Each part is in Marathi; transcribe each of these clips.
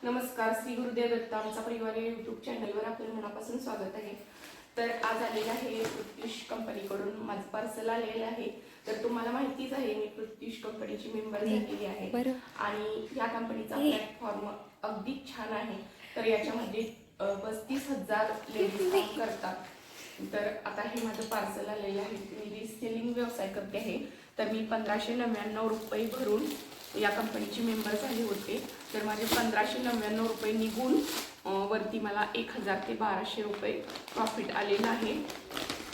नमस्कार, श्री गुरुदेव दत्त आमचा परिवार या यूट्यूब चॅनलवर आपलं मनापासून स्वागत आहे। तर आज आलेलं आहे पृथ्वीश कंपनीकडून माझं पार्सल आलेलं आहे। तर तुम्हाला माहितीच आहे मी पृथ्वीश कंपनीची मेंबर झालेली आहे आणि या कंपनीचा प्लॅटफॉर्म अगदी छान आहे। तर याच्यामध्ये 35,000 लेडीज काम करतात। तर आता हे माझं पार्सल आलेलं आहे। मी रिसेलिंग व्यवसाय करते आहे। तर मी 1599 रुपये भरून या कंपनीची मेंबर झाले होते। तर माझे 1599 रुपये निघून वरती मला 1000 ते 1200 रुपये प्रॉफिट आलेलं आहे।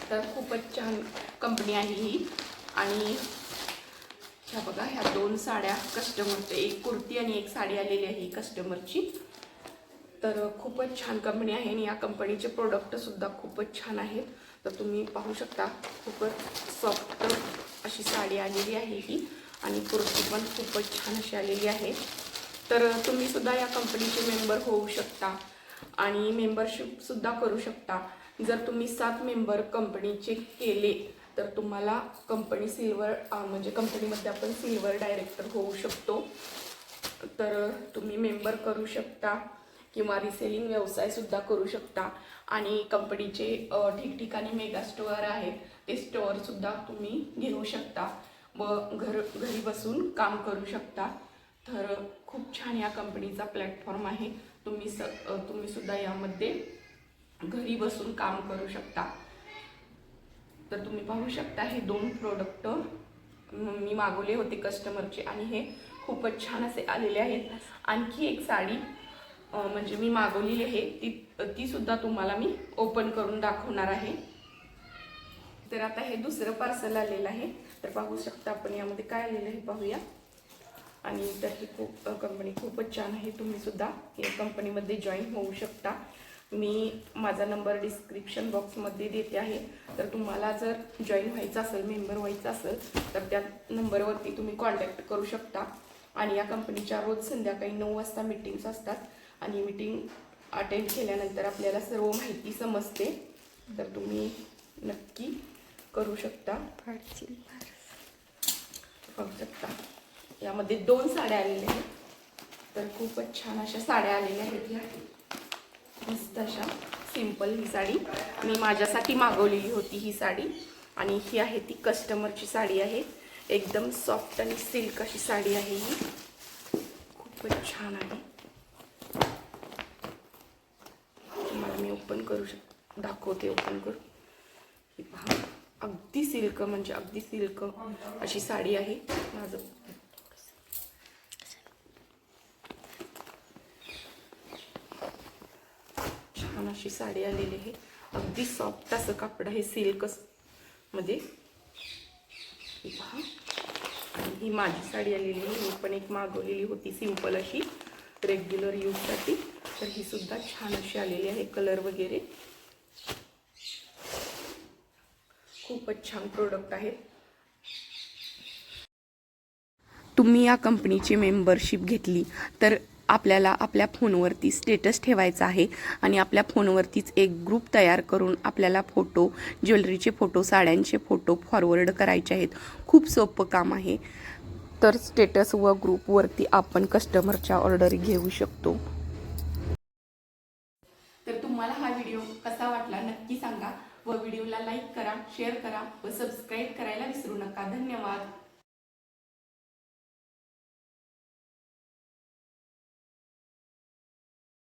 तर खूपच छान कंपनी आहे ही। आणि ह्या बघा, ह्या दोन साड्या कस्टमरचे, एक कुर्ती आणि एक साडी आलेली आहे कस्टमरची। तर खूपच छान कंपनी आहे आणि या कंपनीचे प्रोडक्ट सुद्धा खूपच छान आहेत। तर तुम्ही पाहू शकता, खूपच सॉफ्ट अशी साडी आलेली आहे ही आणि कुर्ती पण खूपच छान अशी आलेली आहे। तर तुम्ही सुद्धा या कंपनीचे मेंबर होऊ शकता आणि मेंबरशिप सुद्धा करू शकता। जर तुम्ही 7 मेंबर कंपनीचे केले तर तुम्हाला कंपनी सिल्वर म्हणजे कंपनीमध्ये आपण सिल्वर डायरेक्टर होऊ शकतो। तर तुम्ही मेंबर करू शकता किंवा रिसेलिंग व्यवसाय सुद्धा करू शकता आणि कंपनीचे ठिकठिकाणी मेगा स्टोअर आहेत, ते स्टोअर सुद्धा तुम्ही घेऊ शकता व घरी बसून काम करू शकता। तर खूप छान या कंपनीचा प्लॅटफॉर्म आहे। तुम्ही सुद्धा यामध्ये घरी बसून काम करू शकता। तर तुम्ही पाहू शकता, हे दोन प्रोडक्ट मी मागवले होते कस्टमरचे आणि हे खूपच छान असे आलेले आहेत। आणखी एक साडी म्हणजे मी मागवलेली आहे, ती सुद्धा तुम्हाला मी ओपन करून दाखवणार आहे। तर आता हे दुसरं पार्सल आलेलं आहे। तर पाहू शकता आपण यामध्ये काय आलेलं आहे पाहूया। आणि तर ही कंपनी खूपच छान आहे। तुम्ही सुद्धा या कंपनीमध्ये जॉईन होऊ शकता। मी माझा नंबर डिस्क्रिप्शन बॉक्समध्ये देते आहे। तर तुम्हाला जर जॉईन व्हायचं असेल, मेंबर व्हायचं असेल तर त्या नंबरवरती तुम्ही कॉन्टॅक्ट करू शकता। आणि या कंपनीच्या रोज संध्याकाळी 9 वाजता मीटिंग्स असतात आणि मीटिंग अटेंड केल्यानंतर आपल्याला सर्व माहिती समजते। तर तुम्ही नक्की करू शकता। पाहू शकता यामध्ये 2 साड्या आलेल्या आहेत। तर खूपच छान अशा साड्या आलेल्या आहेत। ह्या मस्त अशा सिंपल ही साडी मी माझ्यासाठी मागवलेली होती ही साडी आणि ही आहे ती कस्टमरची साडी आहे। एकदम सॉफ्ट आणि सिल्क अशी साडी आहे ही, खूपच छान आहे। तुम्हाला मी ओपन करू दाखवते, ओपन करू। ही पहा, अगदी सिल्क म्हणजे अगदी सिल्क अशी साडी आहे। माझं छान अशी साडी आलेली आहे। अगदी सॉफ्ट असं कापड आहे सिल्क मध्ये। ही पहा, आणि ही माझी साडी आलेली आहे। मी पण एक मागवलेली होती सिंपल अशी रेग्युलर यूजसाठी। तर ही सुद्धा छान अशी आलेली आहे, कलर वगैरे खूपच छान प्रोडक्ट आहेत। तुम्ही या कंपनीची मेंबरशिप घेतली तर आपल्याला आपल्या फोनवरती स्टेटस ठेवायचा आहे आणि आपल्या फोनवरतीच एक ग्रुप तयार करून आपल्याला फोटो, ज्वेलरीचे फोटो, साड्यांचे फोटो फॉरवर्ड करायचे आहेत। खूप सोपं काम आहे। तर स्टेटस व ग्रुपवरती आपण कस्टमरच्या ऑर्डर घेऊ शकतो। तर तुम्हाला हा व्हिडिओ कसा वाटला नक्की सांगा व व्हिडिओला लाईक करा, शेअर करा व सबस्क्राईब करायला विसरू नका। धन्यवाद।